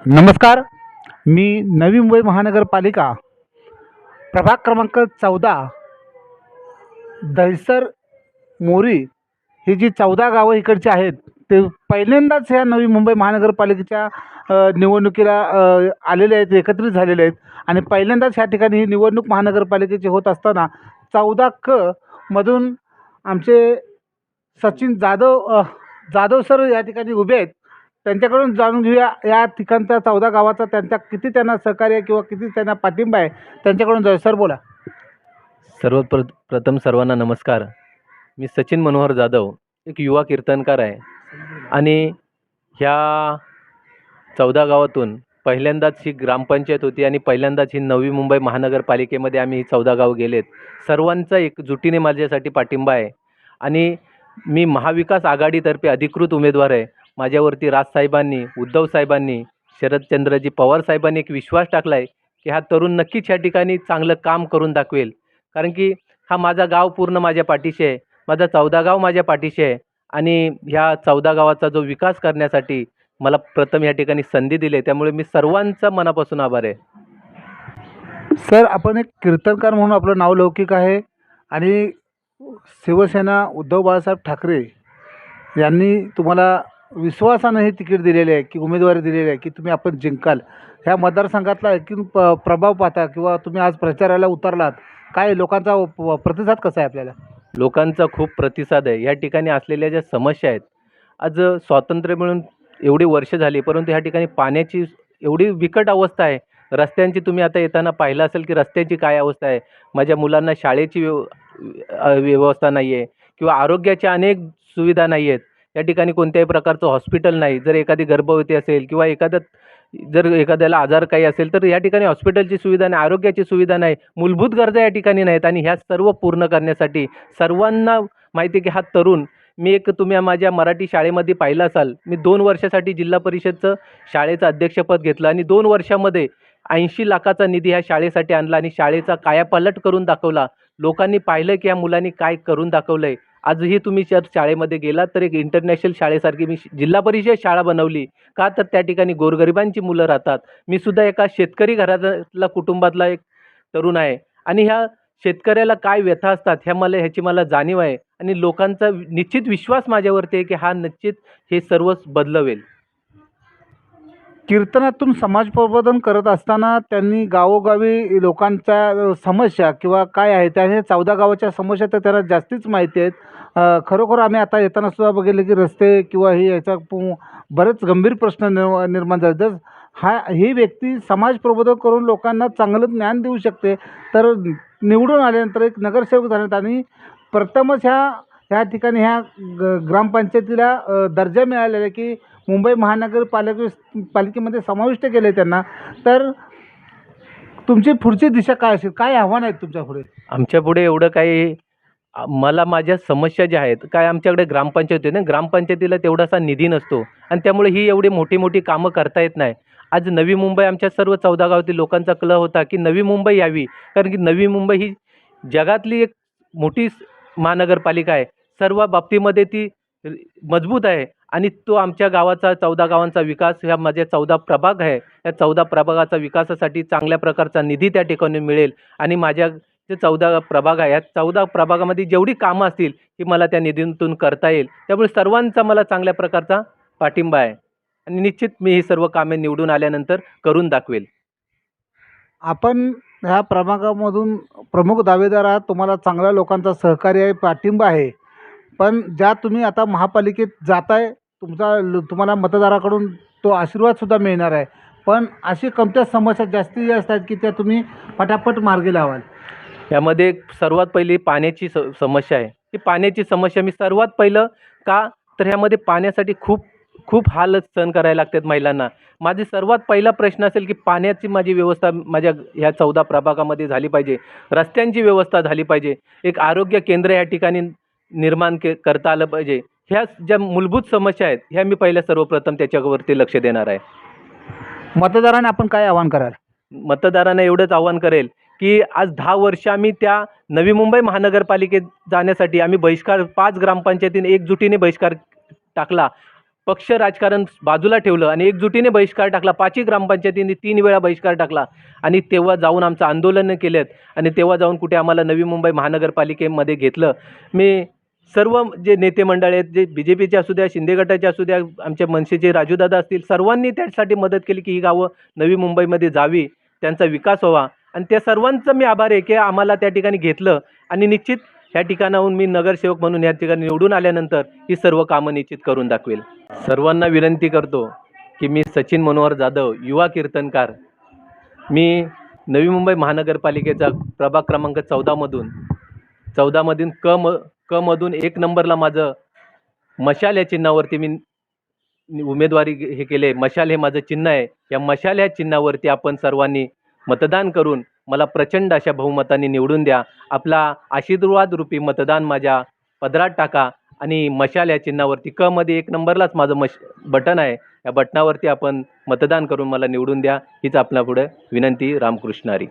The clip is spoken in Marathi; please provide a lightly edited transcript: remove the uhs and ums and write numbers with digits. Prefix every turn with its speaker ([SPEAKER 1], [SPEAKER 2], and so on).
[SPEAKER 1] नमस्कार. मी नवी मुंबई महानगरपालिका प्रभाग क्रमांक 14 दहिसर मोरी ही जी 14 गावं इकडची आहेत, ते पहिल्यांदाच ह्या नवी मुंबई महानगरपालिकेच्या निवडणुकीला आलेले आहेत, एकत्रित झालेले आहेत आणि पहिल्यांदाच ह्या ठिकाणी ही निवडणूक महानगरपालिकेची होत असताना 14 क मधून आमचे सचिन जाधव सर या ठिकाणी उभे आहेत. त्यांच्याकडून जाणून घेऊया या ठिकाणच्या 14 गावाचा किती त्यांना सहकार्य किंवा किती त्यांना पाठिंबा आहे. त्यांच्याकडून जाऊया. सर बोला.
[SPEAKER 2] प्रथम सर्वांना नमस्कार. मी सचिन मनोहर जाधव, एक युवा कीर्तनकार आहे आणि ह्या 14 गावातून पहिल्यांदाच ही ग्रामपंचायत होती आणि पहिल्यांदाच ही नवी मुंबई महानगरपालिकेमध्ये आम्ही 14 गाव गेलेत. सर्वांचा एकजुटीने माझ्यासाठी पाठिंबा आहे आणि मी महाविकास आघाडीतर्फे अधिकृत उमेदवार आहे. माझ्यावरती राजसाहेबांनी, उद्धवसाहेबांनी, शरदचंद्रजी पवार साहेबांनी एक विश्वास टाकला आहे की हा तरुण नक्कीच ह्या ठिकाणी चांगलं काम करून दाखवेल. कारण की हा माझा गाव पूर्ण माझ्या पाठीशी आहे, माझा 14 गाव माझ्या पाठीशी आहे आणि ह्या 14 गावाचा जो विकास करण्यासाठी मला प्रथम या ठिकाणी संधी दिली, त्यामुळे मी सर्वांचा मनापासून आभार आहे.
[SPEAKER 1] सर, आपण एक कीर्तनकार म्हणून आपलं नाव लौकिक आहे आणि शिवसेना उद्धव बाळासाहेब ठाकरे यांनी तुम्हाला विश्वासानं हे तिकीट दिलेले आहे की उमेदवारी दिलेली आहे की आपण जिंकाल. ह्या मतदारसंघातला एकूण प्रभाव पाहता किंवा तुम्ही आज प्रचाराला उतरलात, काय लोकांचा प्रतिसाद कसा आहे आपल्याला?
[SPEAKER 2] लोकांचा खूप प्रतिसाद आहे. या ठिकाणी असलेल्या ज्या समस्या आहेत, आज स्वातंत्र्य मिळून एवढी वर्ष झाली, परंतु ह्या ठिकाणी पाण्याची एवढी बिकट अवस्था आहे. रस्त्यांची तुम्ही आता येताना पाहिलं असेल की रस्त्याची काय अवस्था आहे. माझ्या मुलांना शाळेची व्यवस्था नाही आहे किंवा आरोग्याच्या अनेक सुविधा नाही आहेत. या ठिकाणी कोणत्याही प्रकारचं हॉस्पिटल नाही. जर एखादी गर्भवती असेल किंवा जर एखाद्याला आजार काही असेल तर या ठिकाणी हॉस्पिटलची सुविधा नाही, आरोग्याची सुविधा नाही, मूलभूत गरजा या ठिकाणी नाहीत आणि ह्या सर्व पूर्ण करण्यासाठी सर्वांना माहिती आहे की हा तरुण, तुम्ही माझ्या मराठी शाळेमध्ये पाहिलं असाल, मी 2 वर्षासाठी जिल्हा परिषदचं शाळेचं अध्यक्षपद घेतलं आणि 2 वर्षामध्ये 80 लाखाचा निधी ह्या शाळेसाठी आणला आणि शाळेचा कायापालट करून दाखवला. लोकांनी पाहिलं की या मुलांनी काय करून दाखवलंय. आजही तुम्ही जर शाळेमध्ये गेलात तर एक इंटरनॅशनल शाळेसारखी मी जिल्हा परिषद शाळा बनवली. का तर त्या ठिकाणी गोरगरिबांची मुलं राहतात. मी सुद्धा एका शेतकरी घरातला कुटुंबातला एक तरुण आहे आणि ह्या शेतकऱ्याला काय व्यथा असतात ह्याची मला जाणीव आहे आणि लोकांचा निश्चित विश्वास माझ्यावरती आहे की हा निश्चित हे सर्व बदलवेल.
[SPEAKER 1] कीर्तनातून समाज प्रबोधन करत असताना त्यांनी गावोगावी लोकांच्या समस्या किंवा काय आहे त्या 14 गावाच्या समस्या तर त्यांना जास्तीच माहिती आहेत. खरोखर आम्ही आता येताना सुद्धा बघितलं की रस्ते किंवा बरेच गंभीर प्रश्न निर्माण झाले. तर ही व्यक्ती समाज प्रबोधन करून लोकांना चांगलं ज्ञान देऊ शकते. तर निवडून आल्यानंतर एक नगरसेवक झाल्यानंतर आणि प्रथमच ह्या ठिकाणी ग्रामपंचायतीला दर्जा मिळालेला आहे की मुंबई पालिकेमध्ये समाविष्ट केले त्यांना. तर तुमची पुढची दिशा काय असेल? काय आव्हान आहेत तुमच्या पुढे?
[SPEAKER 2] आमच्या पुढे एवढं काही मला माझ्या समस्या ज्या आहेत, काय आमच्याकडे ग्रामपंचायत आहे ना, ग्रामपंचायतीला तेवढासा निधी नसतो आणि त्यामुळे ही एवढी मोठी कामं करता येत नाही. आज नवी मुंबई आमच्या सर्व 14 गावातील लोकांचा कल होता की नवी मुंबई यावी, कारण की नवी मुंबई ही जगातली एक मोठी महानगरपालिका आहे. सर्व बाबतीमध्ये ती मजबूत आहे आणि तो आमच्या गावाचा 14 गावांचा विकास, ह्या माझ्या 14 प्रभाग आहे, या 14 प्रभागाचा विकासासाठी चांगल्या प्रकारचा निधी त्या ठिकाणी मिळेल आणि माझ्या जे 14 प्रभाग आहे, या 14 प्रभागामध्ये जेवढी कामं असतील ती मला त्या निधीतून करता येईल. त्यामुळे सर्वांचा मला चांगल्या प्रकारचा पाठिंबा आहे आणि निश्चित मी ही सर्व कामे निवडून आल्यानंतर करून दाखवेल.
[SPEAKER 1] आपण ह्या प्रभागामधून प्रमुख दावेदार आहात. तुम्हाला चांगल्या लोकांचा सहकार्य आहे, पाठिंबा आहे. पण ज्या तुम्ही आता महापालिकेत जाताय, तुम्हाला मतदाराकडून तो आशीर्वादसुद्धा मिळणार आहे. पण अशी कोणत्या समस्या जास्तीत जास्त आहेत की त्या तुम्ही पटापट मार्गी लावाल?
[SPEAKER 2] यामध्ये सर्वात पहिली पाण्याची समस्या आहे. ही पाण्याची समस्या मी सर्वात पहिलं का तर ह्यामध्ये पाण्यासाठी खूप हाल सहन करायला लागतात महिलांना. माझी सर्वात पहिला प्रश्न असेल की पाण्याची माझी व्यवस्था माझ्या ह्या 14 प्रभागामध्ये झाली पाहिजे. रस्त्यांची व्यवस्था झाली पाहिजे. एक आरोग्य केंद्र या ठिकाणी निर्माण करता आलं पाहिजे. ह्या ज्या मूलभूत समस्या आहेत ह्या मी पहिल्या सर्वप्रथम त्याच्यावरती लक्ष देणार आहे.
[SPEAKER 1] मतदारांना आपण काय आवाहन कराल?
[SPEAKER 2] मतदारांना एवढंच आवाहन करेल की आज 10 वर्ष आम्ही त्या नवी मुंबई महानगरपालिकेत जाण्यासाठी आम्ही 5 ग्रामपंचायतीने एकजुटीने बहिष्कार टाकला. पक्ष राजकारण बाजूला ठेवलं आणि एकजुटीने बहिष्कार टाकला. 5ही ग्रामपंचायतींनी 3 वेळा बहिष्कार टाकला आणि तेव्हा जाऊन आमचं आंदोलनं केलेत आणि तेव्हा जाऊन कुठे आम्हाला नवी मुंबई महानगरपालिकेमध्ये घेतलं. मी सर्व जे नेते मंडळ आहेत, जे BJPचे असू द्या, शिंदे गटाचे असू द्या, आमच्या मनसेचे राजूदादा असतील, सर्वांनी त्यासाठी मदत केली की ही गावं नवी मुंबईमध्ये जावी, त्यांचा विकास व्हावा आणि त्या सर्वांचं मी आभार आहे की आम्हाला त्या ठिकाणी घेतलं आणि निश्चित ह्या ठिकाणाहून मी नगरसेवक म्हणून या ठिकाणी निवडून आल्यानंतर ही सर्व कामं निश्चित करून दाखवेल. सर्वांना विनंती करतो की मी सचिन मनोहर जाधव, युवा कीर्तनकार, मी नवी मुंबई महानगरपालिकेचा प्रभाग क्रमांक 14मधून क मधून 1 नंबरला माझं मशाल या चिन्हावरती मी उमेदवारी हे केले. मशाल हे माझं चिन्ह आहे. या मशाल या चिन्हावरती आपण सर्वांनी मतदान करून मला प्रचंड अशा बहुमताने निवडून द्या. आपला आशीर्वाद रूपी मतदान माझ्या पदरात टाका आणि मशाल या चिन्हावरती क मध्ये 1 नंबरलाच माझं बटन आहे. या बटनावरती आपण मतदान करून मला निवडून द्या. हीच आपल्यापुढे विनंती. रामकृष्ण हरी.